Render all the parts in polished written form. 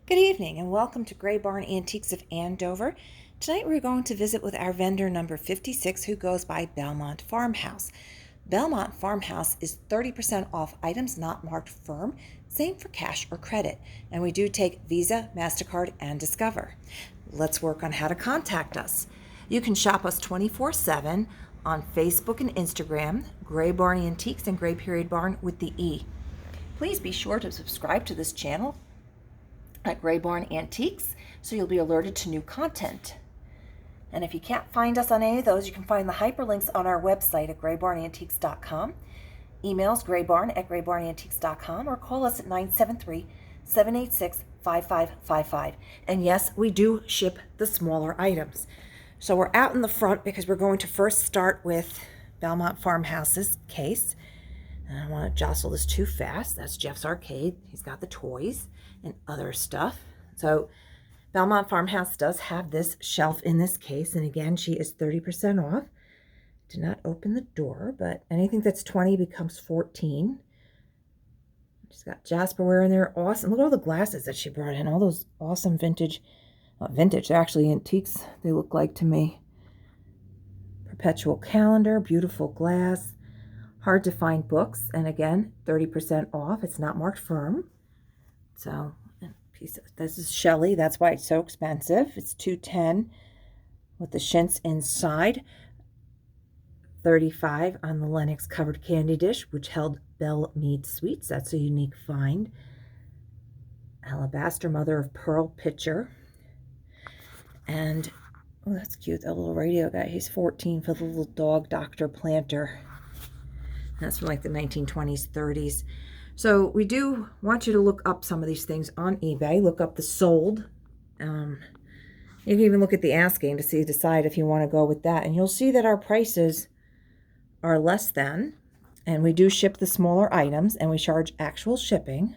Good evening and welcome to Gray Barn Antiques of Andover. Tonight we're going to visit with our vendor number 56 who goes by Belmont Farmhouse. Belmont Farmhouse is 30% off items not marked firm, same for cash or credit, and we do take Visa, MasterCard, and Discover. Let's work on how to contact us. You can shop us 24/7 on Facebook and Instagram, Gray Barn Antiques and Gray Period Barn with the E. Please be sure to subscribe to this channel at Gray Barn Antiques so you'll be alerted to new content. And if you can't find us on any of those, you can find the hyperlinks on our website at graybarnantiques.com. Emails graybarn@graybarnantiques.com or call us at 973-786-5555. And yes, we do ship the smaller items. So we're out in the front because we're going to first start with Belmont Farmhouse's case. And I don't want to jostle this too fast. That's Jeff's Arcade. He's got the toys and other stuff. So Belmont Farmhouse does have this shelf in this case. And again, she is 30% off. Did not open the door, but anything that's 20 becomes 14. She's got Jasperware in there. Awesome. Look at all the glasses that she brought in. All those awesome vintage. Vintage, they're actually antiques, they look like to me. Perpetual calendar, beautiful glass. Hard to find books, and again, 30% off. It's not marked firm. So, this is Shelley. That's why it's so expensive. It's $210 with the chintz inside. $35 on the Lennox covered candy dish, which held Belle Mead sweets. That's a unique find. Alabaster mother of pearl pitcher. And, oh, that's cute. That little radio guy. He's 14 for the little dog, Dr. Planter. That's from like the 1920s, 30s. So we do want you to look up some of these things on eBay. Look up the sold. You can even look at the asking to decide if you want to go with that. And you'll see that our prices are less than. And we do ship the smaller items. And we charge actual shipping.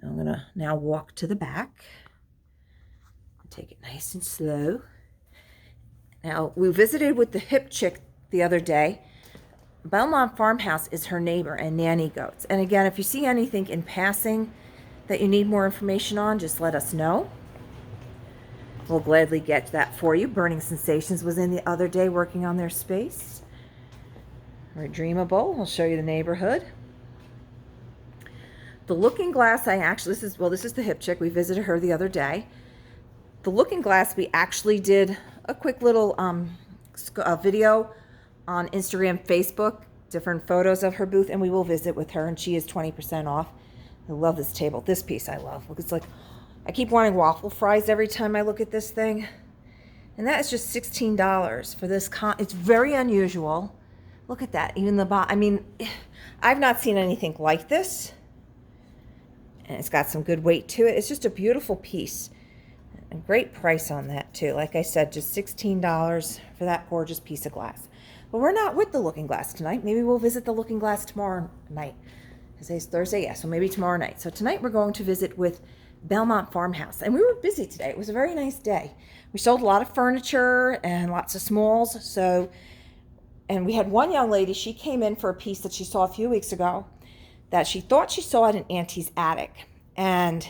I'm going to now walk to the back. Take it nice and slow. Now, we visited with the hip chick the other day. Belmont Farmhouse is her neighbor and nanny goats. And again, if you see anything in passing that you need more information on, just let us know. We'll gladly get that for you. Burning Sensations was in the other day working on their space. Redeemable. I'll show you the neighborhood. The Looking Glass, this is the hip chick. We visited her the other day. The Looking Glass, we actually did a quick little video on Instagram, Facebook, different photos of her booth, and we will visit with her, and she is 20% off. I love this table. This piece I love. Look, it's like, I keep wanting waffle fries every time I look at this thing. And that is just $16 for this. It's very unusual. Look at that. Even the bottom. I mean, I've not seen anything like this. And it's got some good weight to it. It's just a beautiful piece. A great price on that too. Like I said, just $16 for that gorgeous piece of glass. But we're not with the Looking Glass tonight. Maybe we'll visit the Looking Glass tomorrow night. Today's Thursday, yeah, so maybe tomorrow night. So tonight we're going to visit with Belmont Farmhouse. And we were busy today. It was a very nice day. We sold a lot of furniture and lots of smalls. And we had one young lady, she came in for a piece that she saw a few weeks ago that she thought she saw at an auntie's attic. And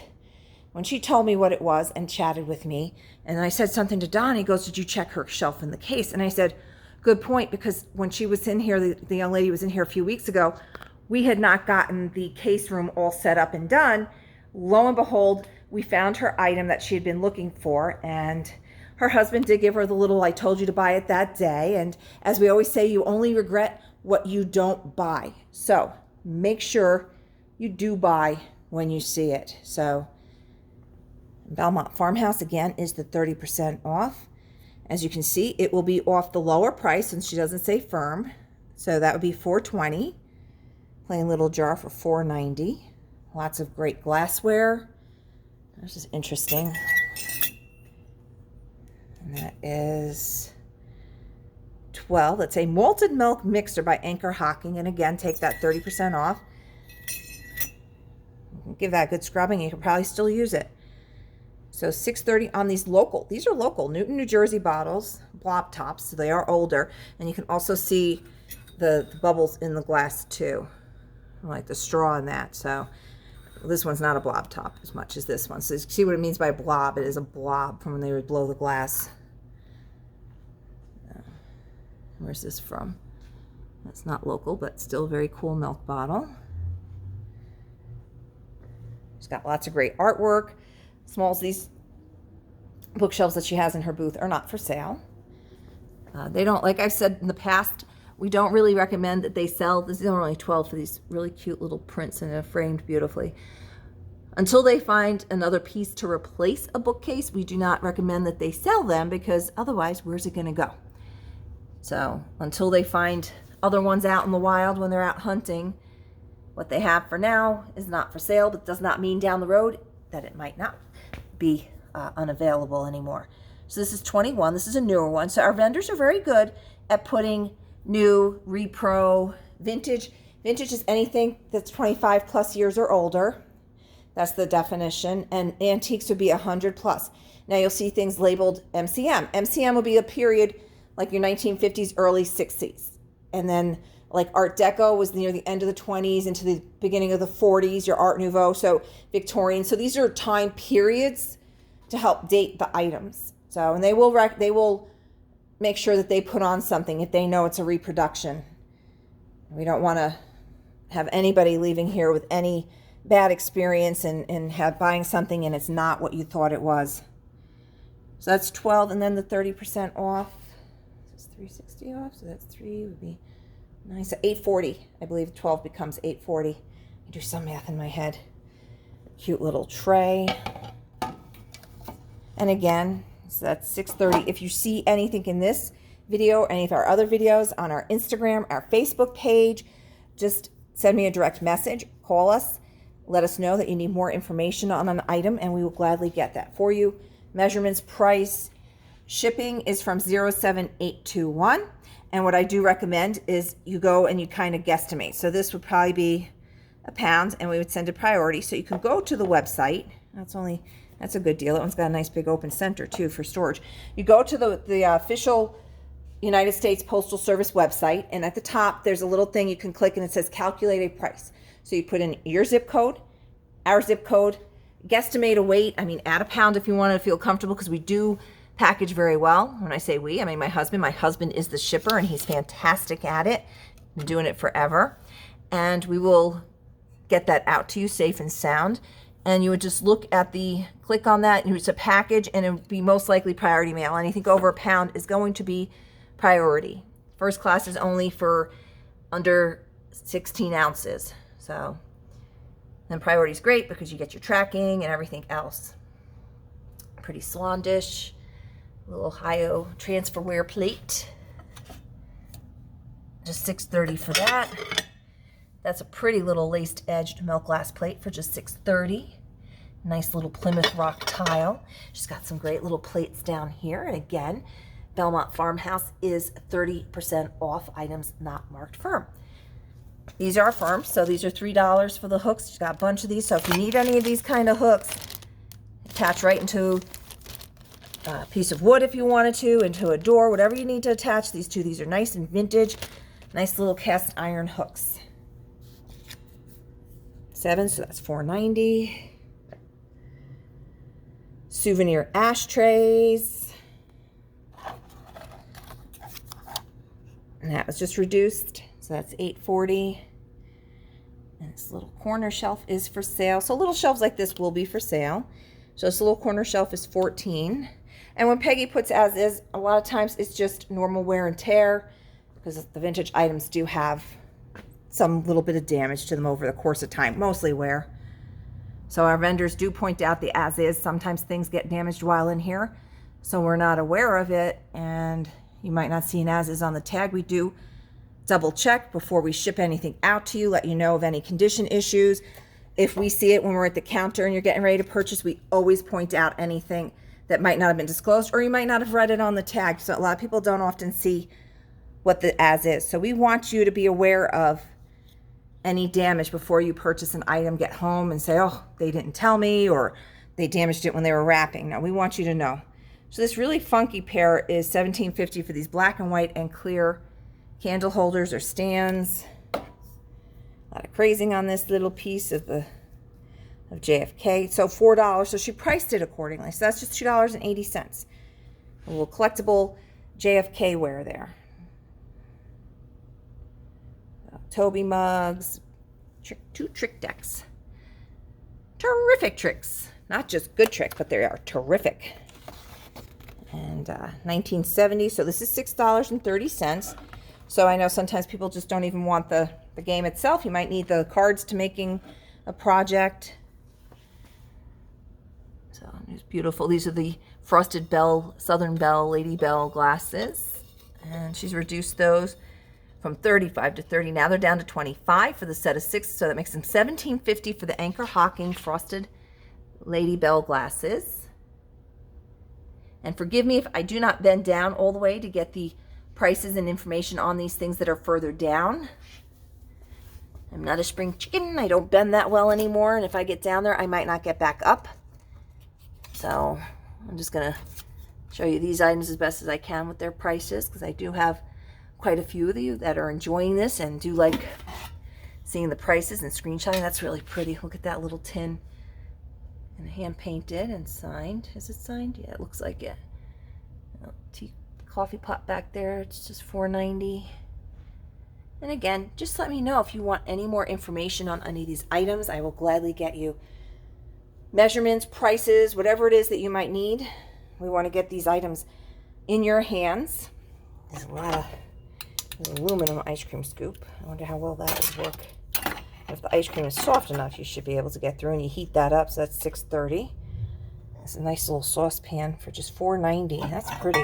when she told me what it was and chatted with me, and I said something to Don, he goes, "Did you check her shelf in the case?" And I said, "Good point," because when she was in here, the young lady was in here a few weeks ago, we had not gotten the case room all set up and done. Lo and behold, we found her item that she had been looking for, and her husband did give her the little, "I told you to buy it that day." And as we always say, you only regret what you don't buy. So make sure you do buy when you see it. So Belmont Farmhouse, again, is the 30% off. As you can see, it will be off the lower price since she doesn't say firm. So that would be $4.20. Plain little jar for $4.90. Lots of great glassware. This is interesting. And that is 12. It's a malted milk mixer by Anchor Hocking. And again, take that 30% off. Give that a good scrubbing. You can probably still use it. So $6.30 on these local. These are local Newton, New Jersey bottles, blob tops. So they are older. And you can also see the bubbles in the glass too. I like the straw in that. So This one's not a blob top as much as this one. So see what it means by blob? It is a blob from when they would blow the glass. Where's this from? That's not local, but still a very cool milk bottle. She's got lots of great artwork. Smalls, these bookshelves that she has in her booth are not for sale. They don't, like I've said in the past, we don't really recommend that they sell. This is only 12 for these really cute little prints, and they're framed beautifully. Until they find another piece to replace a bookcase, we do not recommend that they sell them, because otherwise, where's it going to go? So until they find other ones out in the wild when they're out hunting, what they have for now is not for sale, but does not mean down the road that it might not be unavailable anymore. So this is 21. This is a newer one. So our vendors are very good at putting new, repro, vintage. Vintage is anything that's 25 plus years or older. That's the definition. And antiques would be 100 plus. Now you'll see things labeled MCM. MCM will be a period like your 1950s, early 60s. And then like Art Deco was near the end of the 20s into the beginning of the 40s, your Art Nouveau, so Victorian. So these are time periods to help date the items. So, and they will make sure that they put on something if they know it's a reproduction. We don't want to have anybody leaving here with any bad experience and have buying something and it's not what you thought it was. So that's 12, and then the 30% off. This is 360 off, so that's 3 would be nice. 840, I believe 12 becomes 840. I do some math in my head. Cute little tray. And again, so that's 630. If you see anything in this video or any of our other videos on our Instagram, our Facebook page, just send me a direct message, call us, let us know that you need more information on an item, and we will gladly get that for you. Measurements, price, shipping is from 07821. And what I do recommend is you go and you kind of guesstimate. So this would probably be £1, and we would send a priority. So you can go to the website. That's a good deal. That one's got a nice big open center too for storage. You go to the official United States Postal Service website, and at the top there's a little thing you can click, and it says calculate a price. So you put in your zip code, our zip code, guesstimate a weight. I mean, add £1 if you want to feel comfortable, because we do package very well. When I say we, I mean my husband is the shipper, and he's fantastic at it. Been doing it forever. And we will get that out to you safe and sound. And you would just click on that, and it's a package, and it would be most likely priority mail. Anything over £1 is going to be priority. First class is only for under 16 ounces. So then priority is great because you get your tracking and everything else. Pretty swan dish. Little Ohio transferware plate. Just $6.30 for that. That's a pretty little laced edged milk glass plate for just $6.30. Nice little Plymouth Rock tile. She's got some great little plates down here. And again, Belmont Farmhouse is 30% off items not marked firm. These are firm, so these are $3 for the hooks. She's got a bunch of these, so if you need any of these kind of hooks, attach right into a piece of wood if you wanted to, into a door, whatever you need to attach these to. These are nice and vintage, nice little cast iron hooks. 7, so that's $4.90. Souvenir ashtrays. And that was just reduced, so that's $8.40. And this little corner shelf is for sale. So little shelves like this will be for sale. So this little corner shelf is $14. And when Peggy puts as is, a lot of times it's just normal wear and tear, because the vintage items do have some little bit of damage to them over the course of time, mostly wear. So our vendors do point out the as is. Sometimes things get damaged while in here, so we're not aware of it, and you might not see an as is on the tag. We do double check before we ship anything out to you, let you know of any condition issues. If we see it when we're at the counter and you're getting ready to purchase, we always point out anything that might not have been disclosed, or you might not have read it on the tag. So a lot of people don't often see what the as is. So we want you to be aware of any damage before you purchase an item, get home and say, oh, they didn't tell me, or they damaged it when they were wrapping. No, we want you to know. So this really funky pair is $17.50 for these black and white and clear candle holders or stands. A lot of crazing on this little piece of the of JFK. So $4. So she priced it accordingly. So that's just $2.80. A little collectible JFK ware there. Toby mugs. Two trick decks. Terrific tricks. Not just good tricks, but they are terrific. And 1970. So this is $6.30. So I know sometimes people just don't even want the game itself. You might need the cards to making a project. So it's beautiful. These are the Frosted Belle, Southern Belle, Lady Belle glasses. And she's reduced those from 35 to 30. Now they're down to 25 for the set of 6. So that makes them $17.50 for the Anchor Hocking Frosted Lady Belle glasses. And forgive me if I do not bend down all the way to get the prices and information on these things that are further down. I'm not a spring chicken. I don't bend that well anymore. And if I get down there, I might not get back up. So I'm just going to show you these items as best as I can with their prices, because I do have quite a few of you that are enjoying this and do like seeing the prices and screenshotting. That's really pretty. Look at that little tin, and hand painted and signed. Is it signed? Yeah, it looks like it. Tea coffee pot back there. It's just $4.90. And again, just let me know if you want any more information on any of these items. I will gladly get you measurements, prices, whatever it is that you might need. We want to get these items in your hands. There's a lot of aluminum ice cream scoop. I wonder how well that would work. If the ice cream is soft enough, you should be able to get through, and you heat that up. So that's $6.30. It's a nice little saucepan for just $4.90. That's pretty.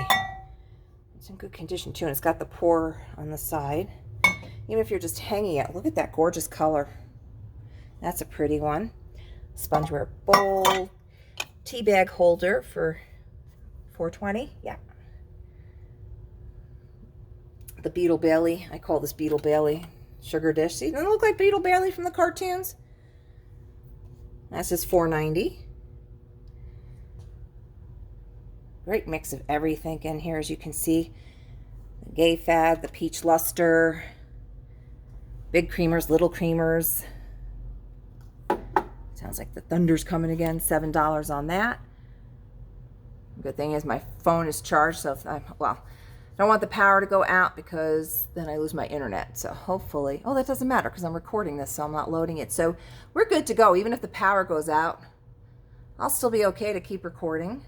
It's in good condition too, and it's got the pour on the side. Even if you're just hanging it, look at that gorgeous color. That's a pretty one. Spongeware bowl, tea bag holder for $4.20. Yeah. The Beetle Bailey. I call this Beetle Bailey sugar dish. See, doesn't it look like Beetle Bailey from the cartoons? That's just $4.90. Great mix of everything in here, as you can see. The Gay Fad, the Peach Luster, big creamers, little creamers. Sounds like the thunder's coming again. $7 on that. Good thing is my phone is charged, so if I don't want the power to go out, because then I lose my internet. So hopefully, oh, that doesn't matter because I'm recording this, so I'm not loading it. So we're good to go. Even if the power goes out, I'll still be okay to keep recording.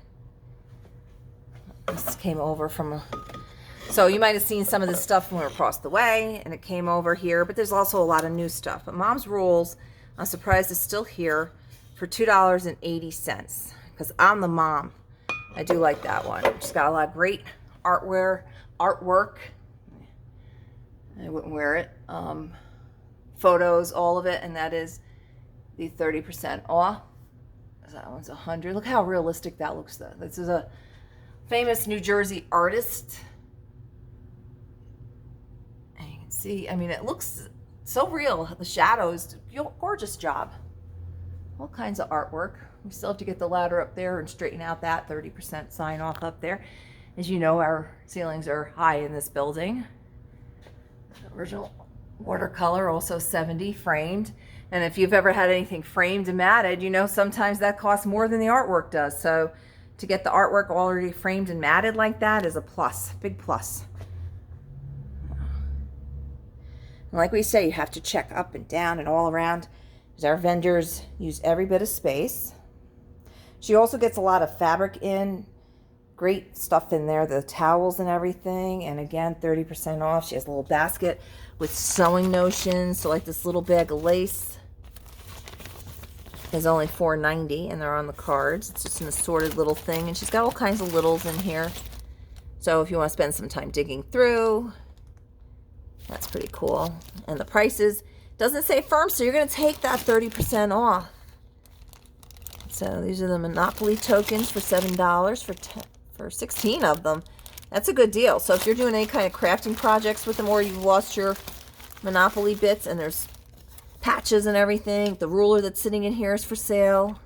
This came over from so you might have seen some of this stuff when we were across the way, and it came over here, but there's also a lot of new stuff. But Mom's Rules, I'm surprised is still here for $2.80, because I'm the mom. I do like that one. It's got a lot of great artwork. I wouldn't wear it. Photos, all of it, and that is the 30% off. That one's $100. Look how realistic that looks though. This is a famous New Jersey artist. And you can see, I mean, it looks so real. The shadows, gorgeous job. All kinds of artwork. We still have to get the ladder up there and straighten out that 30% sign off up there. As you know, our ceilings are high in this building. Original watercolor, also $70, framed. And if you've ever had anything framed and matted, you know sometimes that costs more than the artwork does. So to get the artwork already framed and matted like that is a plus, big plus. And like we say, you have to check up and down and all around, because our vendors use every bit of space. She also gets a lot of fabric in, great stuff in there, the towels and everything. And again, 30% off. She has a little basket with sewing notions. So like this little bag of lace is only $4.90, and they're on the cards. It's just an assorted little thing, and she's got all kinds of littles in here. So if you want to spend some time digging through, that's pretty cool. And the prices doesn't say firm, so you're going to take that 30% off. So these are the Monopoly tokens for $7 for 16 of them. That's a good deal. So if you're doing any kind of crafting projects with them, or you've lost your Monopoly bits and there's patches and everything, the ruler that's sitting in here is for sale.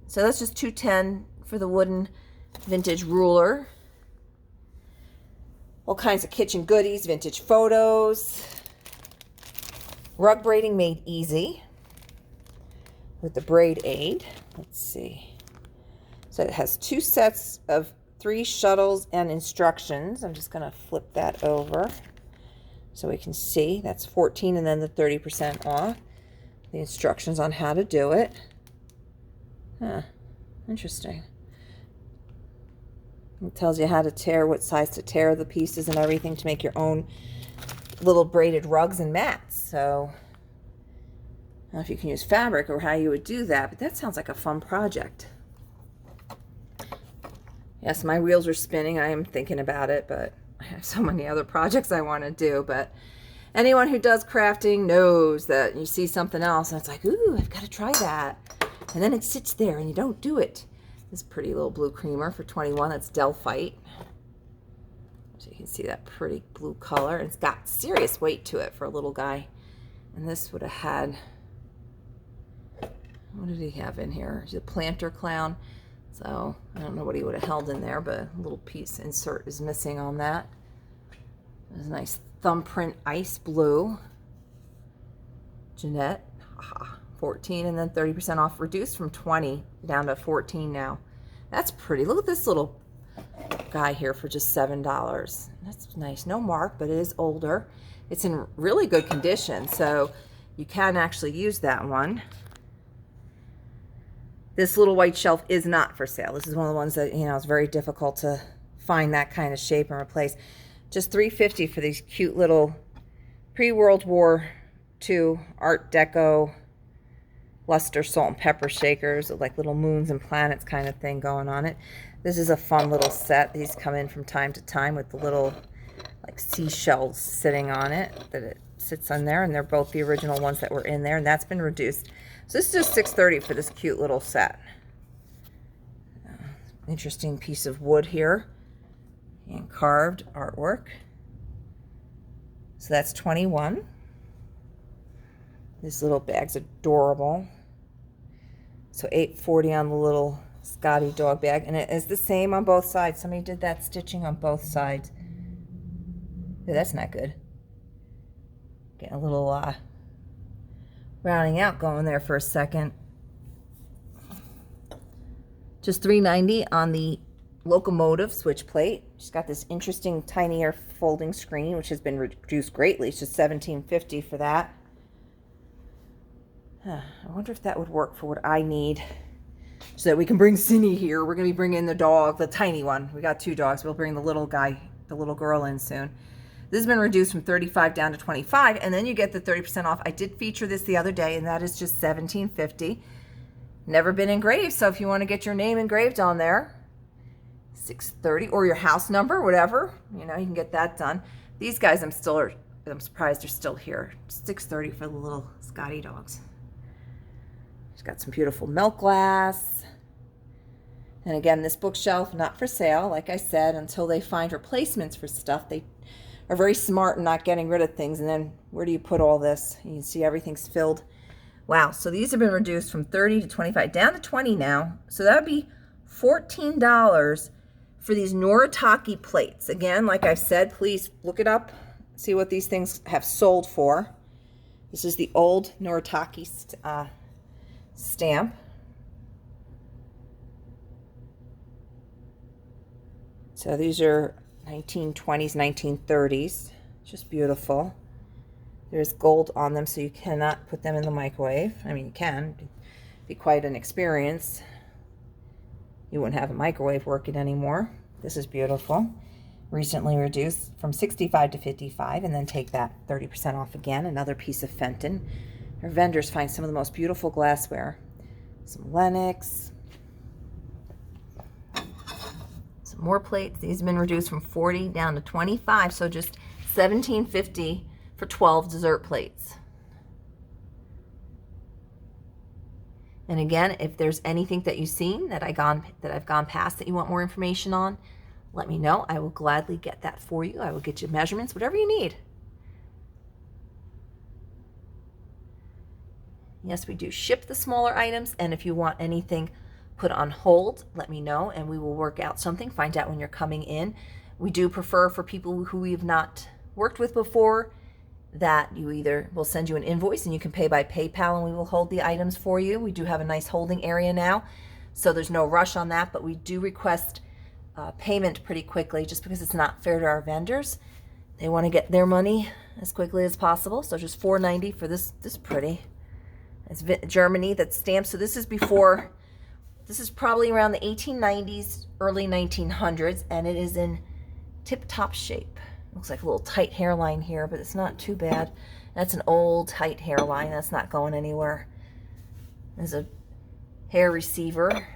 So that's just $2.10 for the wooden vintage ruler. All kinds of kitchen goodies, vintage photos, rug braiding made easy. with the braid aid. Let's see. So it has 2 sets of 3 shuttles and instructions. I'm just going to flip that over so we can see. That's 14 and then the 30% off. The instructions on how to do it. Huh, interesting. It tells you how to tear, what size to tear the pieces and everything to make your own little braided rugs and mats. So I don't know if you can use fabric or how you would do that, but that sounds like a fun project. Yes, my wheels are spinning. I am thinking about it, but I have so many other projects I want to do. But anyone who does crafting knows that you see something else and it's like, ooh, I've got to try that. And then it sits there and you don't do it. This pretty little blue creamer for 21. That's Delphite. So you can see that pretty blue color. It's got serious weight to it for a little guy. And this would have had, what did he have in here? He's a planter clown. So I don't know what he would have held in there, but a little piece insert is missing on that. There's a nice thumbprint ice blue. Jeanette. 14 and then 30% off, reduced from 20 down to 14 now. That's pretty. Look at this little guy here for just $7. That's nice. No mark, but it is older. It's in really good condition, so you can actually use that one. This little white shelf is not for sale. This is one of the ones that, you know, it's very difficult to find that kind of shape and replace. Just $3.50 for these cute little pre-World War II Art Deco luster salt and pepper shakers with like little moons and planets kind of thing going on it. This is a fun little set. These come in from time to time with the little like seashells sitting on it that it sits on there, and they're both the original ones that were in there, and that's been reduced. So this is just $6.30 for this cute little set. Interesting piece of wood here and carved artwork. So that's 21. This little bag's adorable. So $8.40 on the little Scotty dog bag. And it is the same on both sides. Somebody did that stitching on both sides. Ooh, that's not good. Getting a little rounding out going there for a second. Just $3.90 on the locomotive switch plate. She's got this interesting tinier folding screen, which has been reduced greatly. It's just $17.50 for that. I wonder if that would work for what I need so that we can bring Cindy here. We're going to be bringing the dog, the tiny one. We got 2 dogs. We'll bring the little guy, the little girl in soon. This has been reduced from 35 down to 25, and then you get the 30% off. I did feature this the other day, and that is just $17.50. Never been engraved, so if you want to get your name engraved on there, $6.30, or your house number, whatever, you know, you can get that done. These guys, I'm surprised they're still here. $6.30 for the little Scotty dogs. She's got some beautiful milk glass. And again, this bookshelf, not for sale, like I said, until they find replacements for stuff. They are very smart in not getting rid of things. And then where do you put all this? You can see everything's filled. Wow, so these have been reduced from 30 to 25, down to 20 now. So that would be $14 for these Noritake plates. Again, like I've said, please look it up, see what these things have sold for. This is the old Noritake stamp. So these are 1920s, 1930s. Just beautiful. There's gold on them, so you cannot put them in the microwave. I mean, you can. It'd be quite an experience. You wouldn't have a microwave working anymore. This is beautiful. Recently reduced from 65 to 55, and then take that 30% off again. Another piece of Fenton. Our vendors find some of the most beautiful glassware. Some Lenox. Some more plates. These have been reduced from 40 down to 25, so just $17.50 for 12 dessert plates. And again, if there's anything that you've seen that I've gone past that you want more information on, let me know. I will gladly get that for you. I will get you measurements, whatever you need. Yes, we do ship the smaller items, and if you want anything put on hold, let me know, and we will work out something, find out when you're coming in. We do prefer for people who we've not worked with before that you either will send you an invoice and you can pay by PayPal and we will hold the items for you. We do have a nice holding area now, so there's no rush on that, but we do request payment pretty quickly just because it's not fair to our vendors. They want to get their money as quickly as possible. So just $4.90 for this pretty. It's Germany that's stamped. So this is before, this is probably around the 1890s, early 1900s, and it is in tip-top shape. Looks like a little tight hairline here, but it's not too bad. That's an old tight hairline. That's not going anywhere. There's a hair receiver.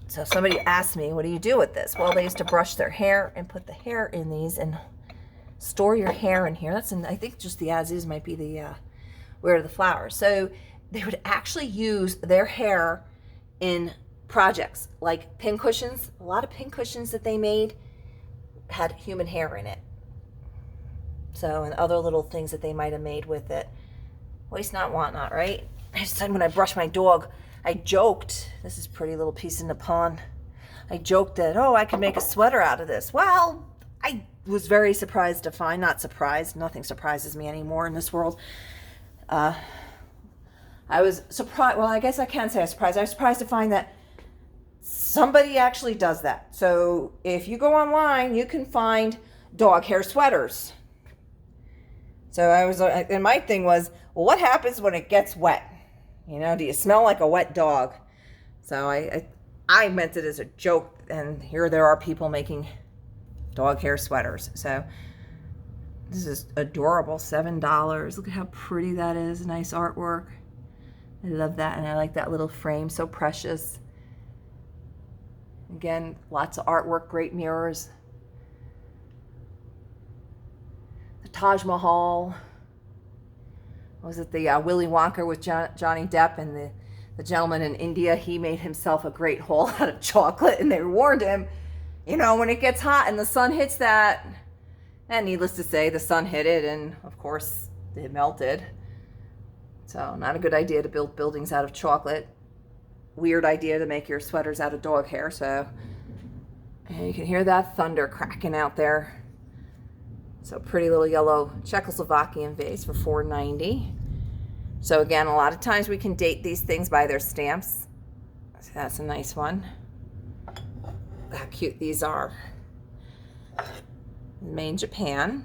So somebody asked me, what do you do with this? Well, they used to brush their hair and put the hair in these and store your hair in here. That's in, I think just the as-is might be the where are the flowers. So they would actually use their hair in projects like pin cushions. A lot of pin cushions that they made had human hair in it. So, and other little things that they might have made with it. Waste not, want not, right? I just said when I brushed my dog, I joked, this is a pretty little piece in the pond. I joked that, oh, I could make a sweater out of this. Well, I was very surprised to find, not surprised, nothing surprises me anymore in this world. I was surprised, well, I guess I can say I was surprised to find that somebody actually does that. So if you go online, you can find dog hair sweaters. So I was, and my thing was, well, what happens when it gets wet? You know, do you smell like a wet dog? So I meant it as a joke, and here there are people making dog hair sweaters. So this is adorable, $7. Look at how pretty that is, nice artwork. I love that, and I like that little frame, so precious. Again, lots of artwork, great mirrors. The Taj Mahal. Was it the Willy Wonka with Johnny Depp and the gentleman in India? He made himself a great hole out of chocolate, and they warned him, you know, when it gets hot and the sun hits that, and needless to say, the sun hit it, and of course it melted. So not a good idea to build buildings out of chocolate. Weird idea to make your sweaters out of dog hair. So and you can hear that thunder cracking out there. So pretty little yellow Czechoslovakian vase for $4.90. So again, a lot of times we can date these things by their stamps. So that's a nice one. How cute these are. Made in Japan.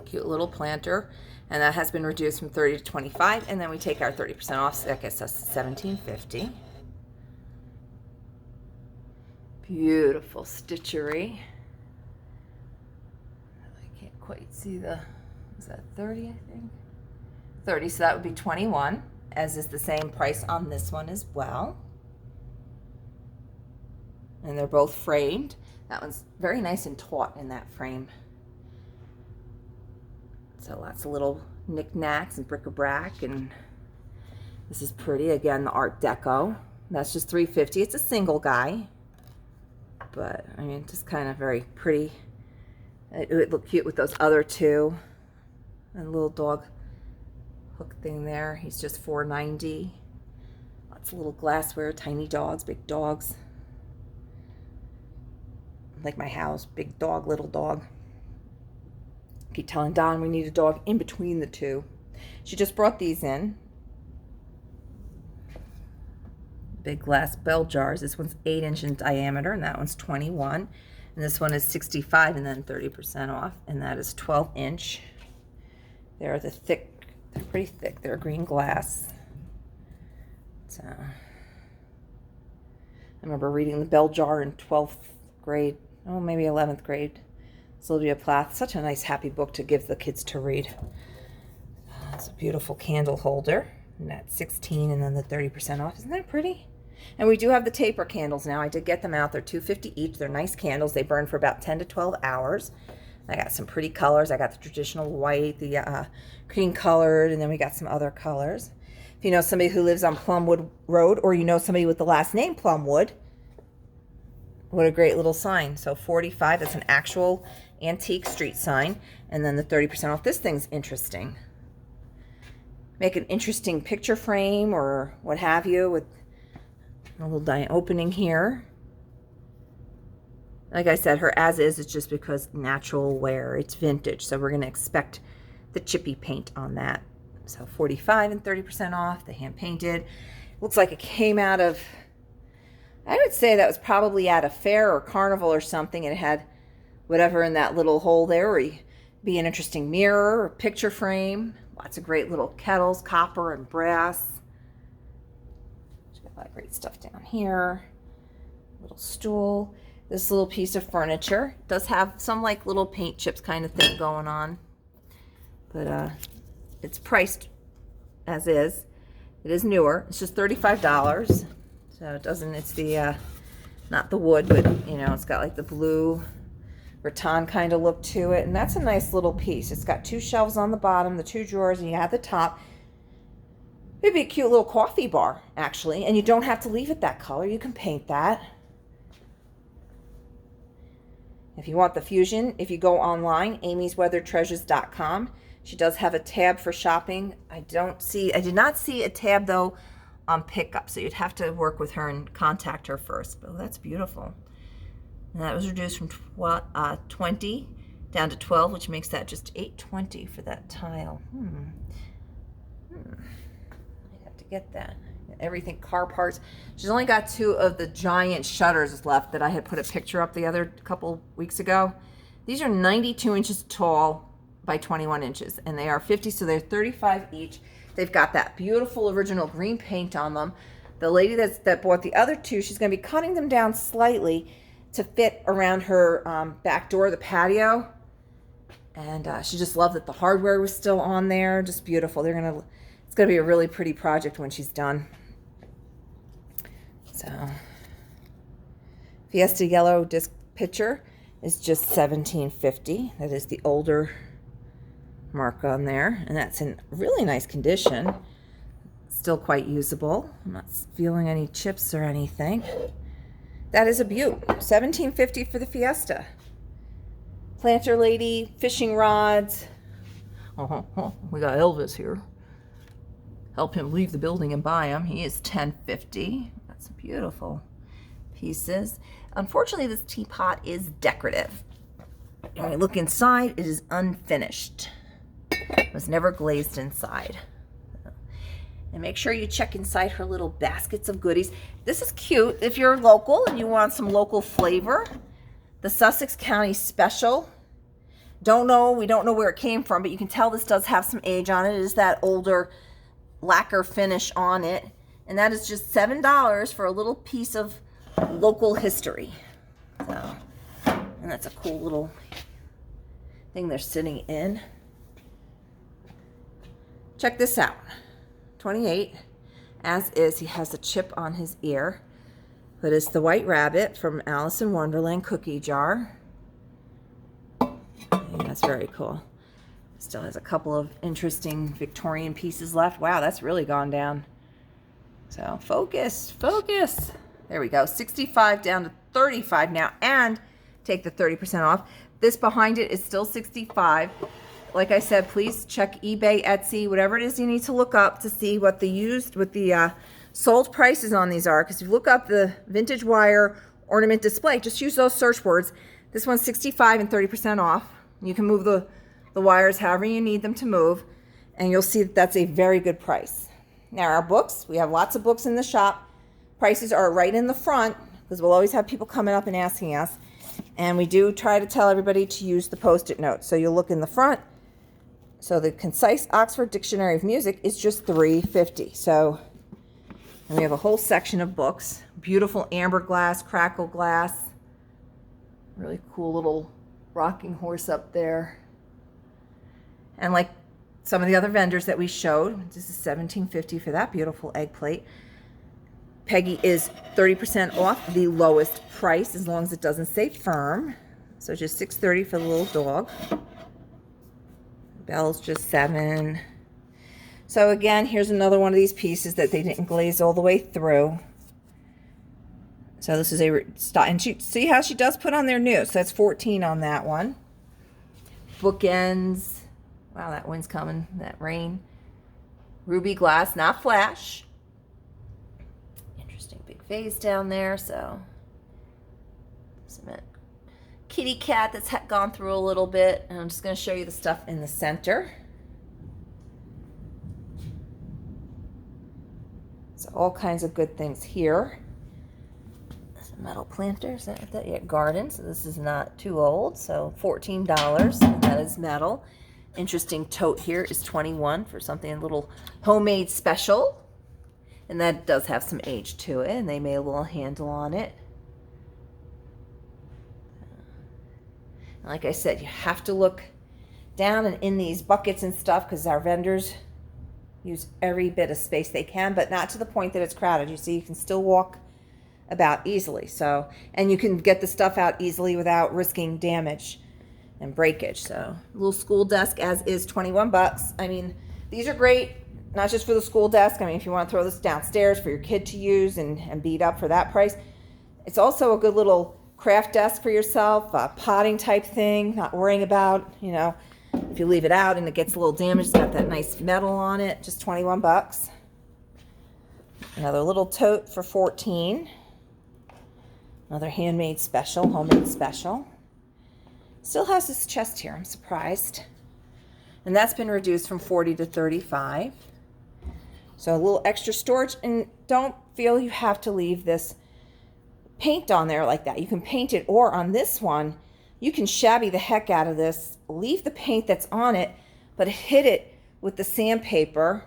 Cute little planter. And that has been reduced from 30 to 25. And then we take our 30% off, so that gets us $17.50. Beautiful stitchery. Quite see the, is that 30, I think? 30, so that would be 21, as is the same price on this one as well. And they're both framed. That one's very nice and taut in that frame. So lots of little knickknacks and bric-a-brac, and this is pretty. Again, the Art Deco. That's just $3.50. It's a single guy, but I mean, just kind of very pretty. It would look cute with those other two. And a little dog hook thing there. He's just $4.90. Lots of little glassware, tiny dogs, big dogs. Like my house, big dog, little dog. Keep telling Dawn we need a dog in between the two. She just brought these in. Big glass bell jars. This one's 8-inch in diameter, and that one's 21. And this one is 65 and then 30% off, and that is 12-inch. They're they're pretty thick. They're green glass. So I remember reading the bell jar in 12th grade, oh, maybe 11th grade. Sylvia Plath, such a nice happy book to give the kids to read. It's a beautiful candle holder, and that's 16 and then the 30% off. Isn't that pretty? And we do have the taper candles now. I did get them out. They're $2.50 each. They're nice candles. They burn for about 10 to 12 hours. I got some pretty colors. I got the traditional white, the cream colored, and then we got some other colors. If you know somebody who lives on Plumwood Road, or you know somebody with the last name Plumwood, what a great little sign. So 45, that's an actual antique street sign. And then the 30% off. This thing's interesting. Make an interesting picture frame or what have you with a little opening here. Like I said, her as is just because natural wear. It's vintage, so we're going to expect the chippy paint on that. So 45 and 30% off, the hand painted. Looks like it came out of, I would say that was probably at a fair or carnival or something. It had whatever in that little hole there, or be an interesting mirror or picture frame. Lots of great little kettles, copper and brass. She's got a lot of great stuff down here. Little stool. This little piece of furniture does have some like little paint chips kind of thing going on, but it's priced as is. It is newer. It's just $35, so it doesn't. It's the not the wood, but you know, it's got like the blue rattan kind of look to it, and that's a nice little piece. It's got 2 shelves on the bottom, the 2 drawers, and you have the top. It'd be a cute little coffee bar actually, and you don't have to leave it that color. You can paint that. If you want the fusion, if you go online, amysweatheredtreasures.com, she does have a tab for shopping. I did not see a tab though on pickup, so you'd have to work with her and contact her first. But that's beautiful. And that was reduced from 20 down to 12, which makes that just $8.20 for that tile. I have to get that. Everything, car parts. She's only got 2 of the giant shutters left that I had put a picture up the other couple weeks ago. These are 92 inches tall by 21 inches, and they are 50, so they're 35 each. They've got that beautiful original green paint on them. The lady that bought the other 2, she's going to be cutting them down slightly to fit around her back door, the patio. And she just loved that the hardware was still on there. Just beautiful. It's going to be a really pretty project when she's done. So, Fiesta yellow disc pitcher is just $17.50. That is the older mark on there, and that's in really nice condition. Still quite usable. I'm not feeling any chips or anything. That is a beaut. $17.50 for the Fiesta. Planter lady, fishing rods. We got Elvis here. Help him leave the building and buy them. He is $10.50. That's beautiful pieces. Unfortunately, this teapot is decorative. When we look inside, it is unfinished. It was never glazed inside. And make sure you check inside her little baskets of goodies. This is cute if you're local and you want some local flavor. The Sussex County Special. We don't know where it came from, but you can tell this does have some age on it. It is that older lacquer finish on it. And that is just $7 for a little piece of local history. So, and that's a cool little thing they're sitting in. Check this out. 28. As is, he has a chip on his ear. But it's the White Rabbit from Alice in Wonderland cookie jar. And that's very cool. Still has a couple of interesting Victorian pieces left. Wow, that's really gone down. So focus. There we go. 65 down to 35 now, and take the 30% off. This behind it is still 65. Like I said, please check eBay, Etsy, whatever it is you need to look up to see what the sold prices on these are. Because if you look up the vintage wire ornament display, just use those search words. This one's 65 and 30% off. You can move the wires however you need them to move, and you'll see that that's a very good price. Now our books, we have lots of books in the shop. Prices are right in the front because we'll always have people coming up and asking us. And we do try to tell everybody to use the Post-it notes. So you'll look in the front. So the Concise Oxford Dictionary of Music is just $3.50. So, and we have a whole section of books. Beautiful amber glass, crackle glass. Really cool little rocking horse up there. And like some of the other vendors that we showed, this is $17.50 for that beautiful egg plate. Peggy is 30% off the lowest price as long as it doesn't say firm. So just $6.30 for the little dog. Belle's just $7. So again, here's another one of these pieces that they didn't glaze all the way through. So this is and see how she does put on there new. So that's $14 on that one. Bookends. Wow, that wind's coming, that rain. Ruby glass, not flash. Interesting big vase down there, so cement kitty cat that's gone through a little bit. And I'm just going to show you the stuff in the center. So all kinds of good things here. There's a metal planter. Is that that yet? Garden. So this is not too old. So $14. And that is metal. Interesting tote here is $21 for something a little homemade special. And that does have some age to it. And they made a little handle on it. Like I said, you have to look down and in these buckets and stuff because our vendors use every bit of space they can, but not to the point that it's crowded. You see, you can still walk about easily. So, and you can get the stuff out easily without risking damage and breakage. So, little school desk as is, 21 bucks. I mean, these are great, not just for the school desk. I mean, if you want to throw this downstairs for your kid to use and beat up for that price, it's also a good little craft desk for yourself, a potting type thing, not worrying about, you know, if you leave it out and it gets a little damaged. It's got that nice metal on it, just 21 bucks. Another little tote for 14. Another handmade special, homemade special. Still has this chest here, I'm surprised. And that's been reduced from 40 to 35. So a little extra storage, and don't feel you have to leave this paint on there like that. You can paint it, or on this one, you can shabby the heck out of this, leave the paint that's on it, but hit it with the sandpaper,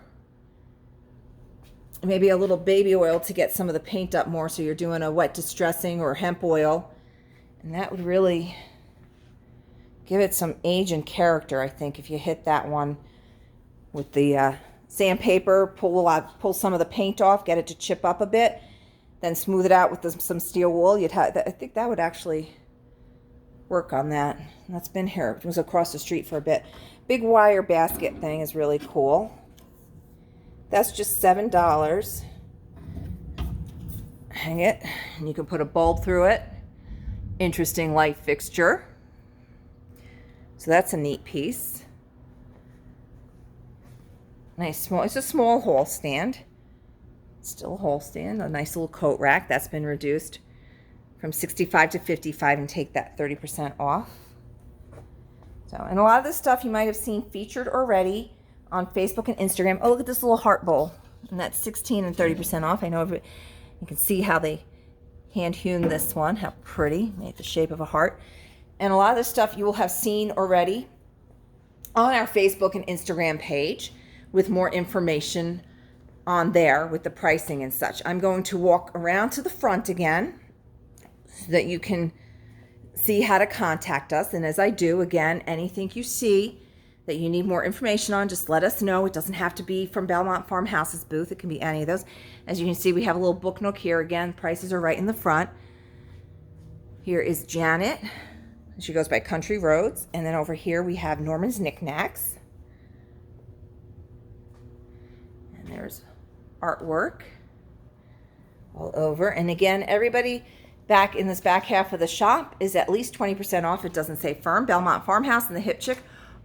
maybe a little baby oil to get some of the paint up more, so you're doing a wet distressing or hemp oil, and that would really give it some age and character, I think, if you hit that one with the sandpaper, pull some of the paint off, get it to chip up a bit, then smooth it out with some steel wool. I think that would actually work on that. That's been here. It was across the street for a bit. Big wire basket thing is really cool. That's just $7. Hang it, and you can put a bulb through it. Interesting light fixture. So that's a neat piece. Nice small, it's a small hall stand. Still a hall stand, a nice little coat rack. That's been reduced from 65 to 55 and take that 30% off. So, and a lot of this stuff you might have seen featured already on Facebook and Instagram. Oh, look at this little heart bowl. And that's 16 and 30% off. I know you can see how they hand hewn this one. How pretty, made the shape of a heart. And a lot of this stuff you will have seen already on our Facebook and Instagram page with more information on there with the pricing and such. I'm going to walk around to the front again so that you can see how to contact us. And as I do, again, anything you see that you need more information on, just let us know. It doesn't have to be from Belmont Farmhouse's booth. It can be any of those. As you can see, we have a little book nook here. Again, prices are right in the front. Here is Janet. She goes by Country Roads. And then over here we have Norman's Knickknacks. And there's artwork all over. And again, everybody back in this back half of the shop is at least 20% off. It doesn't say firm. Belmont Farmhouse and the Hip Chick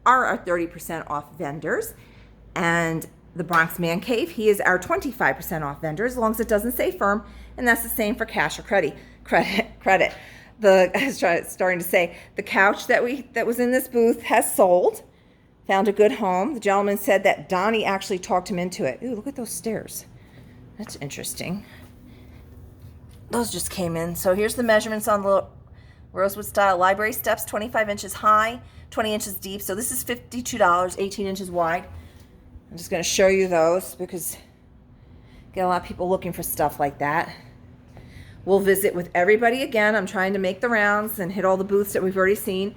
are our 30% off vendors. And the Bronx Man Cave, he is our 25% off vendor, as long as it doesn't say firm. And that's the same for cash or credit. I was starting to say, the couch that was in this booth has sold. Found a good home. The gentleman said that Donnie actually talked him into it. Ooh, look at those stairs. That's interesting. Those just came in. So here's the measurements on the Rosewood style library steps, 25 inches high, 20 inches deep. So this is $52, 18 inches wide. I'm just going to show you those because I get a lot of people looking for stuff like that. We'll visit with everybody again. I'm trying to make the rounds and hit all the booths that we've already seen.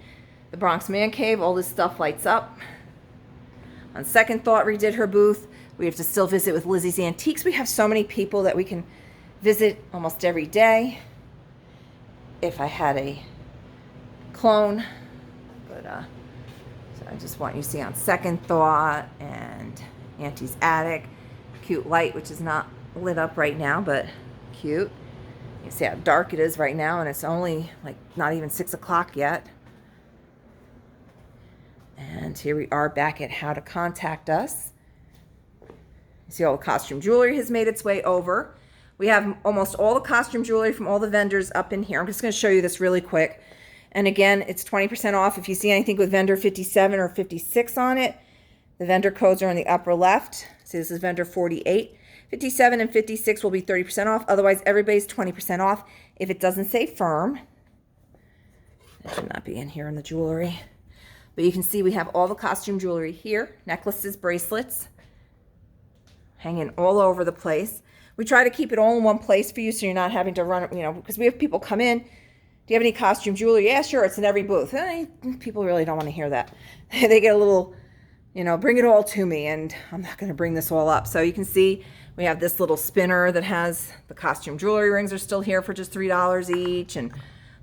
The Bronx Man Cave, all this stuff lights up. On second thought, redid her booth. We have to still visit with Lizzie's Antiques. We have so many people that we can visit almost every day. If I had a clone, but so I just want you to see on second thought and Auntie's Attic. Cute light, which is not lit up right now, but cute. You see how dark it is right now, and it's only like not even 6 o'clock yet. And here we are back at how to contact us. You see all the costume jewelry has made its way over. We have almost all the costume jewelry from all the vendors up in here. I'm just going to show you this really quick. And again, it's 20% off. If you see anything with vendor 57 or 56 on it, the vendor codes are in the upper left. See, this is vendor 48. 57 and 56 will be 30% off. Otherwise, everybody's 20% off. If it doesn't say firm, it should not be in here in the jewelry. But you can see we have all the costume jewelry here. Necklaces, bracelets, hanging all over the place. We try to keep it all in one place for you so you're not having to run, because we have people come in. Do you have any costume jewelry? Yeah, sure, it's in every booth. People really don't want to hear that. They get a little, bring it all to me, and I'm not going to bring this all up. So you can see we have this little spinner that has the costume jewelry rings are still here for just $3 each, and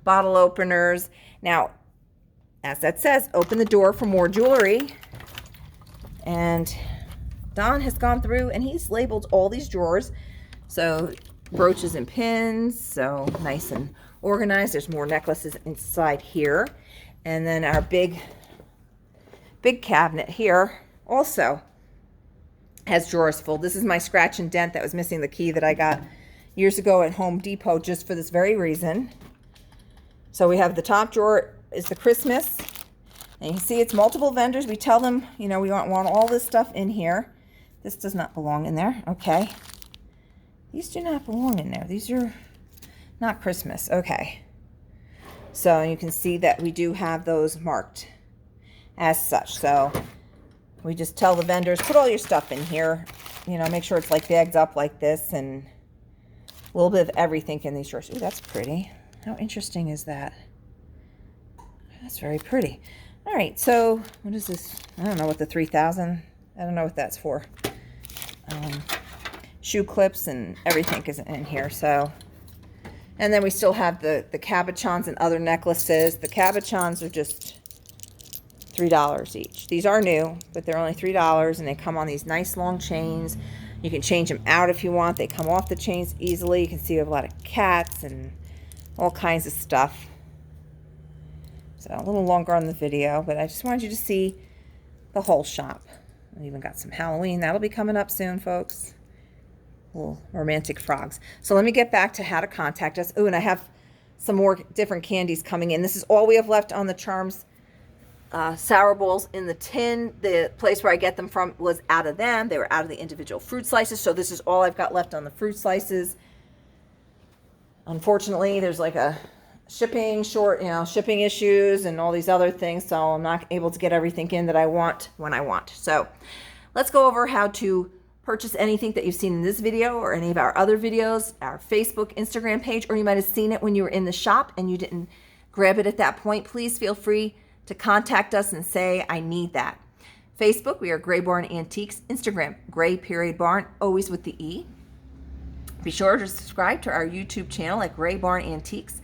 bottle openers. Now, as that says, open the door for more jewelry. And Don has gone through and he's labeled all these drawers. So brooches and pins, so nice and organized. There's more necklaces inside here. And then our big cabinet here also has drawers full. This is my scratch and dent that was missing the key that I got years ago at Home Depot just for this very reason. So we have the top drawer is the Christmas. And you can see it's multiple vendors. We tell them, we want all this stuff in here. This does not belong in there. Okay. These do not belong in there. These are not Christmas. Okay. So you can see that we do have those marked as such. So we just tell the vendors, put all your stuff in here. Make sure it's like bagged up like this, and a little bit of everything in these drawers. Ooh, that's pretty. How interesting is that? That's very pretty. All right, so what is this? I don't know what the 3,000. I don't know what that's for. Shoe clips and everything is in here. So, and then we still have the cabochons and other necklaces. The cabochons are just $3 each. These are new, but they're only $3, and they come on these nice long chains. You can change them out if you want. They come off the chains easily. You can see we have a lot of cats and all kinds of stuff. So a little longer on the video, but I just wanted you to see the whole shop. I even got some Halloween. That'll be coming up soon, folks. Little romantic frogs. So let me get back to how to contact us. Oh, and I have some more different candies coming in. This is all we have left on the Charms sour balls in the tin. The place where I get them from was out of them. They were out of the individual fruit slices. So this is all I've got left on the fruit slices. Unfortunately, there's like a shipping issues and all these other things, so I'm not able to get everything in that I want when I want. So let's go over how to purchase anything that you've seen in this video or any of our other videos, our Facebook, Instagram page, or you might have seen it when you were in the shop and you didn't grab it at that point. Please feel free to contact us and say, I need that. Facebook, we are Gray Barn Antiques. Instagram, Gray_Barn, always with the E. Be sure to subscribe to our YouTube channel at Gray Barn Antiques.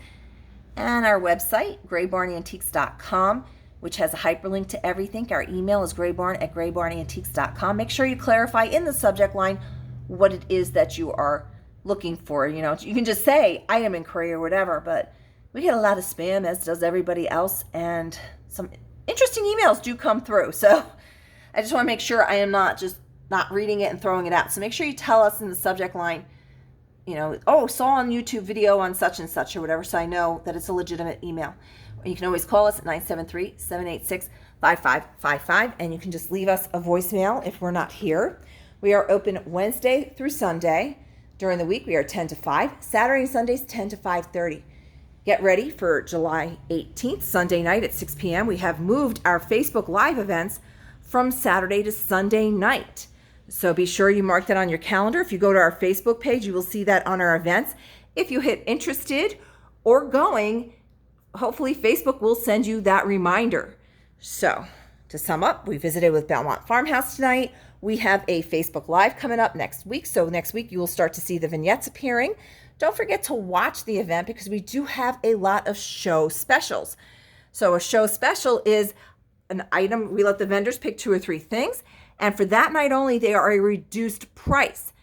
And our website, graybarnantiques.com, which has a hyperlink to everything. Our email is graybarn@graybarnantiques.com. Make sure you clarify in the subject line what it is that you are looking for. You can just say item inquiry or whatever, but we get a lot of spam, as does everybody else, and some interesting emails do come through. So I just want to make sure I am not just not reading it and throwing it out. So make sure you tell us in the subject line, saw on YouTube video on such and such or whatever, so I know that it's a legitimate email. You can always call us at 973-786-5555, and you can just leave us a voicemail if we're not here. We are open Wednesday through Sunday. During the week, we are 10 to 5. Saturday and Sundays, 10 to 5:30. Get ready for July 18th, Sunday night at 6 p.m. We have moved our Facebook Live events from Saturday to Sunday night. So be sure you mark that on your calendar. If you go to our Facebook page, you will see that on our events. If you hit interested or going, hopefully Facebook will send you that reminder. So to sum up, we visited with Belmont Farmhouse tonight. We have a Facebook Live coming up next week. So next week you will start to see the vignettes appearing. Don't forget to watch the event because we do have a lot of show specials. So a show special is an item. We let the vendors pick 2 or 3 things. And for that night only, they are a reduced price.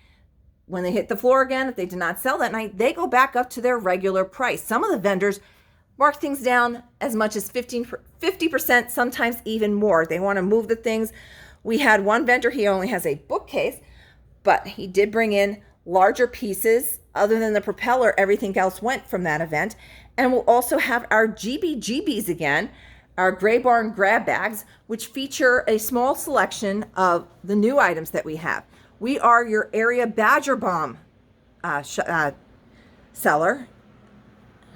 When they hit the floor again, if they did not sell that night, they go back up to their regular price. Some of the vendors mark things down as much as 50%, sometimes even more. They want to move the things. We had one vendor, he only has a bookcase, but he did bring in larger pieces Other than the propeller, everything else went from that event. And we'll also have our GBGBs again, our Gray Barn grab bags, which feature a small selection of the new items that we have. We are your area Badger Bomb seller.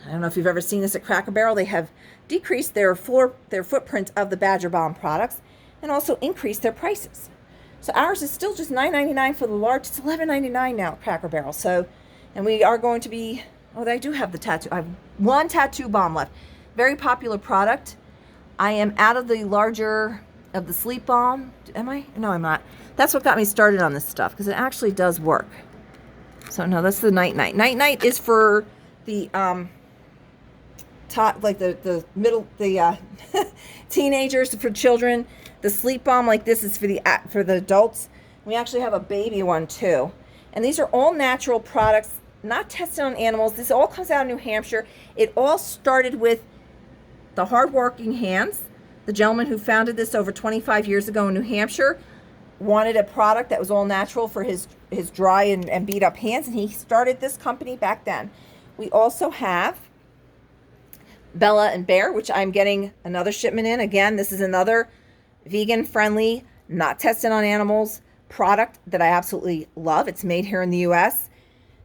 I don't know if you've ever seen this at Cracker Barrel. They have decreased their footprint of the Badger Bomb products and also increased their prices. So ours is still just $9.99 for the large. It's $11.99 now at Cracker Barrel. So, and we are going to be, oh, I do have the tattoo. I have one tattoo bomb left. Very popular product. I am out of the larger of the sleep balm. Am I? No, I'm not. That's what got me started on this stuff, because it actually does work. So no, that's the night night. Night night is for the top, like the middle, the teenagers, for children. The sleep balm like this is for the adults. We actually have a baby one too. And these are all natural products, not tested on animals. This all comes out of New Hampshire. It all started with the hardworking hands. The gentleman who founded this over 25 years ago in New Hampshire wanted a product that was all natural for his dry and beat up hands, and he started this company back then. We also have Bella and Bear, which I'm getting another shipment in. Again, this is another vegan friendly, not tested on animals product that I absolutely love. It's made here in the US.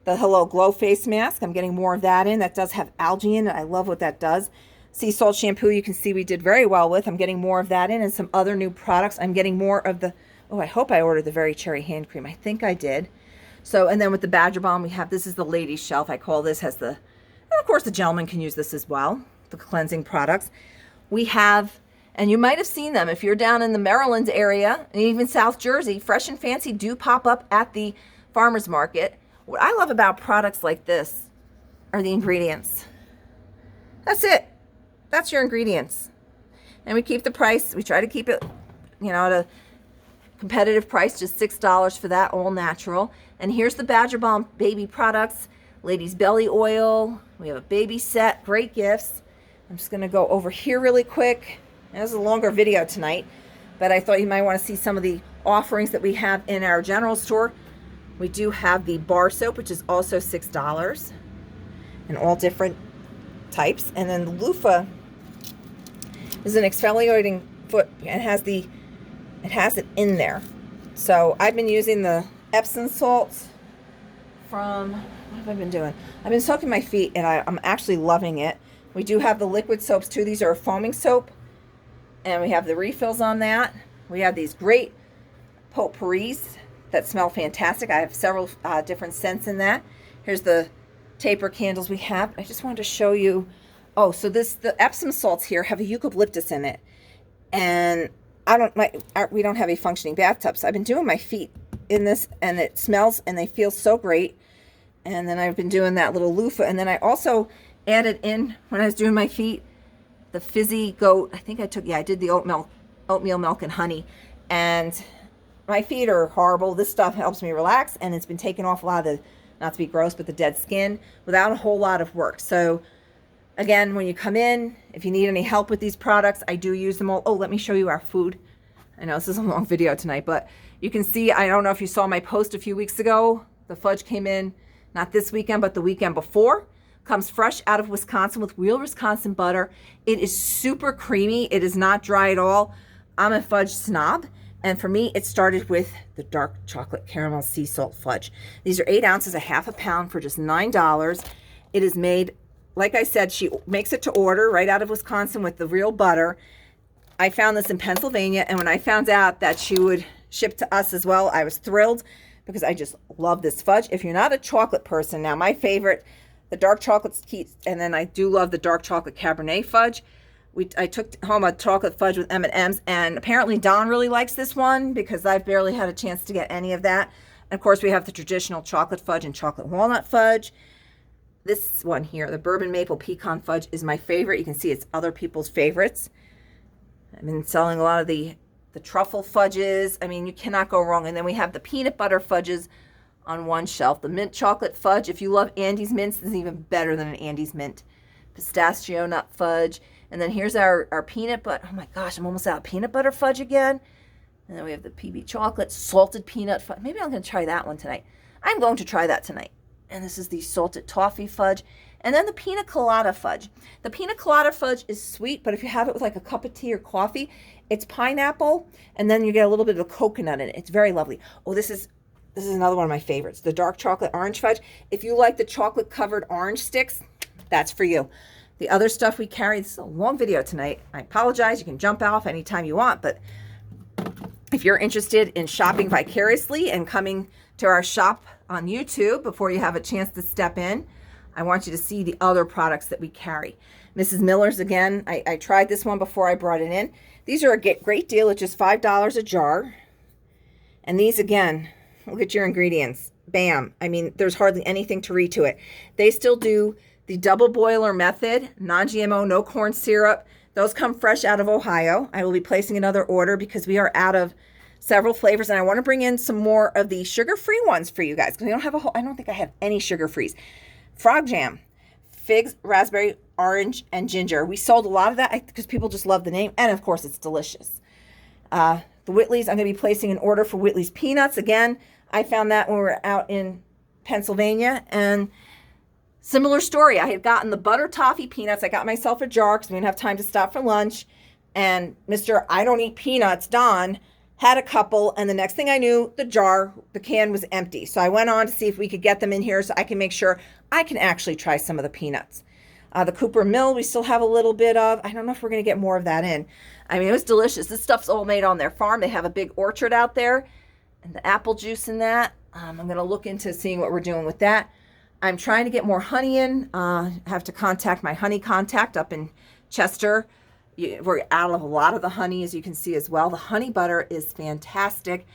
The Hello Glow face mask, I'm getting more of that in. That does have algae in it. I love what that does. Sea salt shampoo, you can see we did very well with. I'm getting more of that in, and some other new products. I'm getting more of the, oh, I hope I ordered the Very Cherry hand cream. I think I did. So, and then with the Badger Balm, we have, this is the ladies shelf. I call this, has the, and of course the gentleman can use this as well, the cleansing products. We have, and you might have seen them if you're down in the Maryland area, and even South Jersey, Fresh and Fancy do pop up at the farmer's market. What I love about products like this are the ingredients. That's it. That's your ingredients. And we keep the price. We try to keep it, you know, at a competitive price, just $6 for that, all natural. And here's the Badger Balm baby products, ladies belly oil. We have a baby set, great gifts. I'm just going to go over here really quick. This is a longer video tonight, but I thought you might want to see some of the offerings that we have in our general store. We do have the bar soap, which is also $6, and all different types. And then the loofah is an exfoliating foot, and it has it in there. So I've been using the Epsom salts from, what have I been doing? I've been soaking my feet, and I'm actually loving it. We do have the liquid soaps too. These are a foaming soap, and we have the refills on that. We have these great potpourris that smell fantastic. I have several different scents in that. Here's the taper candles we have. I just wanted to show you. Oh, so the Epsom salts here have a eucalyptus in it, and we don't have a functioning bathtub, so I've been doing my feet in this, and it smells, and they feel so great. And then I've been doing that little loofah, and then I also added in, when I was doing my feet, the fizzy goat. I think I did the oatmeal milk and honey, and my feet are horrible. This stuff helps me relax, and it's been taking off a lot of the, not to be gross, but the dead skin without a whole lot of work. So again, when you come in, if you need any help with these products, I do use them all. Oh, let me show you our food. I know this is a long video tonight, but you can see, I don't know if you saw my post a few weeks ago. The fudge came in, not this weekend, but the weekend before. Comes fresh out of Wisconsin with real Wisconsin butter. It is super creamy. It is not dry at all. I'm a fudge snob, and for me, it started with the dark chocolate caramel sea salt fudge. These are 8 ounces, a half a pound for just $9. It is made, like I said, she makes it to order right out of Wisconsin with the real butter. I found this in Pennsylvania, and when I found out that she would ship to us as well, I was thrilled, because I just love this fudge. If you're not a chocolate person, now my favorite, the dark chocolate, and then I do love the dark chocolate Cabernet fudge. I took home a chocolate fudge with M&Ms, and apparently Don really likes this one, because I've barely had a chance to get any of that. And of course, we have the traditional chocolate fudge and chocolate walnut fudge. This one here, the bourbon maple pecan fudge, is my favorite. You can see it's other people's favorites. I've been selling a lot of the truffle fudges. I mean, you cannot go wrong. And then we have the peanut butter fudges on one shelf. The mint chocolate fudge, if you love Andes mints, this is even better than an Andes mint. Pistachio nut fudge. And then here's our peanut butter. Oh my gosh, I'm almost out of peanut butter fudge again. And then we have the PB chocolate, salted peanut fudge. Maybe I'm going to try that one tonight. I'm going to try that tonight. And this is the salted toffee fudge. And then the Pina Colada fudge. The Pina Colada fudge is sweet, but if you have it with like a cup of tea or coffee, it's pineapple, and then you get a little bit of coconut in it. It's very lovely. Oh, this is another one of my favorites, the dark chocolate orange fudge. If you like the chocolate covered orange sticks, that's for you. The other stuff we carry, this is a long video tonight. I apologize. You can jump off anytime you want, but if you're interested in shopping vicariously and coming to our shop on YouTube before you have a chance to step in, I want you to see the other products that we carry. Mrs. Miller's, again, I tried this one before I brought it in. These are a great deal at just $5 a jar. And these, again, look at your ingredients. Bam. I mean, there's hardly anything to read to it. They still do the double boiler method, non-GMO, no corn syrup. Those come fresh out of Ohio. I will be placing another order because we are out of several flavors, and I want to bring in some more of the sugar-free ones for you guys because we don't have I don't think I have any sugar-frees. Frog jam, figs, raspberry, orange, and ginger. We sold a lot of that because people just love the name, and of course it's delicious. The Whitley's, I'm going to be placing an order for Whitley's peanuts. Again, I found that when we were out in Pennsylvania, and similar story. I had gotten the butter toffee peanuts. I got myself a jar because we didn't have time to stop for lunch, and Mr. I don't eat peanuts, Don, had a couple, and the next thing I knew, the can was empty. So I went on to see if we could get them in here so I can make sure I can actually try some of the peanuts. The Cooper Mill, we still have a little bit of. I don't know if we're going to get more of that in. I mean, it was delicious. This stuff's all made on their farm. They have a big orchard out there, and the apple juice in that. I'm going to look into seeing what we're doing with that. I'm trying to get more honey in. I have to contact my honey contact up in Chester. We're out of a lot of the honey, as you can see as well. The honey butter is fantastic.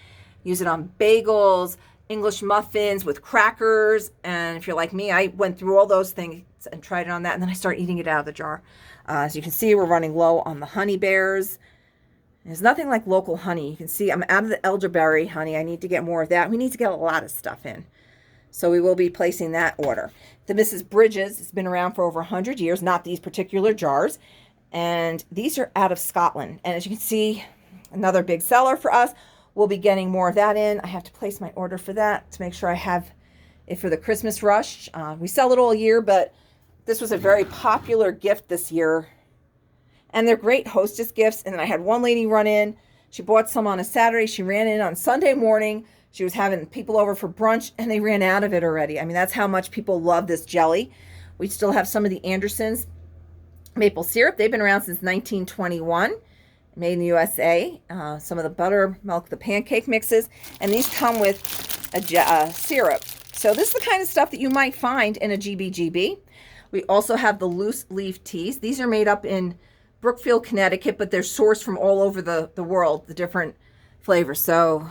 Use it on bagels, English muffins with crackers. And if you're like me, I went through all those things and tried it on that. And then I started eating it out of the jar. As you can see, we're running low on the honey bears. There's nothing like local honey. You can see I'm out of the elderberry honey. I need to get more of that. We need to get a lot of stuff in. So we will be placing that order. The Mrs. Bridges has been around for over 100 years, not these particular jars. And these are out of Scotland. And as you can see, another big seller for us. We'll be getting more of that in. I have to place my order for that to make sure I have it for the Christmas rush. We sell it all year, but this was a very popular gift this year. And they're great hostess gifts. And then I had one lady run in. She bought some on a Saturday. She ran in on Sunday morning. She was having people over for brunch, and they ran out of it already. I mean, that's how much people love this jelly. We still have some of the Andersons maple syrup. They've been around since 1921, made in the USA. Some of the buttermilk, the pancake mixes, and these come with a syrup. So this is the kind of stuff that you might find in a GBGB. We also have the loose leaf teas. These are made up in Brookfield, Connecticut, but they're sourced from all over the world, the different flavors. So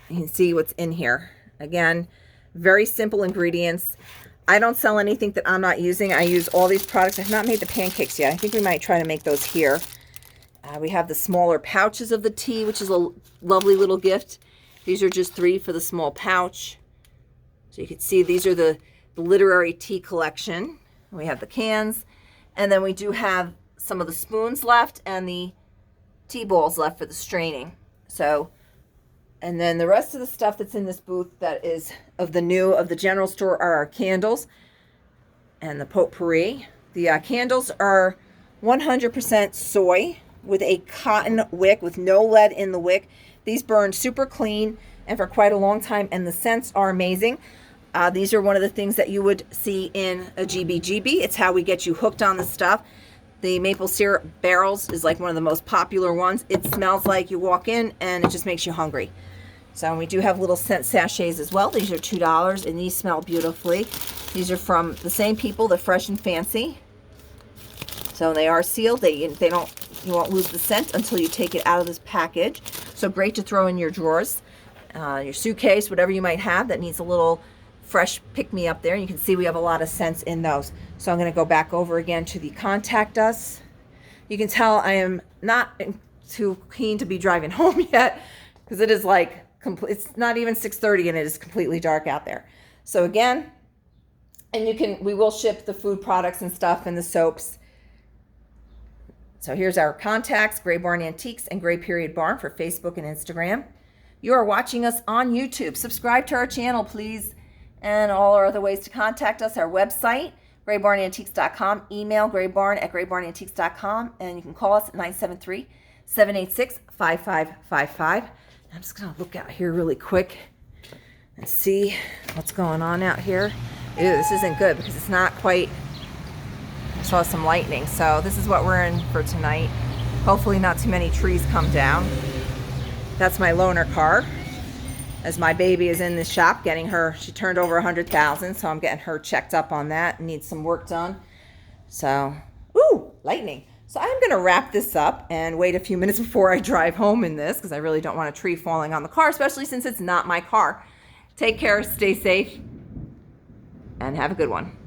you can see what's in here. Again, very simple ingredients. I don't sell anything that I'm not using. I use all these products. I've not made the pancakes yet. I think we might try to make those here. We have the smaller pouches of the tea, which is a lovely little gift. These are just 3 for the small pouch. So you can see these are the literary tea collection. We have the cans. And then we do have some of the spoons left and the tea balls left for the straining. So, and then the rest of the stuff that's in this booth that is of the general store are our candles and the potpourri. The candles are 100% soy with a cotton wick with no lead in the wick. These burn super clean and for quite a long time, and the scents are amazing. These are one of the things that you would see in a GBGB. It's how we get you hooked on the stuff. The maple syrup barrels is like one of the most popular ones. It smells like you walk in and it just makes you hungry. So we do have little scent sachets as well. These are $2 and these smell beautifully. These are from the same people, the Fresh and Fancy. So they are sealed. You won't lose the scent until you take it out of this package. So great to throw in your drawers, your suitcase, whatever you might have that needs a little fresh pick-me-up there. You can see we have a lot of scents in those. So I'm going to go back over again to the contact us. You can tell I am not too keen to be driving home yet because it is like, it's not even 6:30 and it is completely dark out there. So again, and we will ship the food products and stuff and the soaps. So here's our contacts, Gray Barn Antiques and Gray Period Barn for Facebook and Instagram. You are watching us on YouTube. Subscribe to our channel, please. And all our other ways to contact us, our website, graybarnantiques.com, email graybarn@graybarnantiques.com, and you can call us at 973-786-5555. I'm just going to look out here really quick and see what's going on out here. Ew, this isn't good because it's not quite, I saw some lightning. So this is what we're in for tonight. Hopefully not too many trees come down. That's my loaner car, as my baby is in the shop getting her, she turned over 100,000, so I'm getting her checked up on that. Needs some work done. So, ooh, lightning. So I'm going to wrap this up and wait a few minutes before I drive home in this, because I really don't want a tree falling on the car, especially since it's not my car. Take care, stay safe, and have a good one.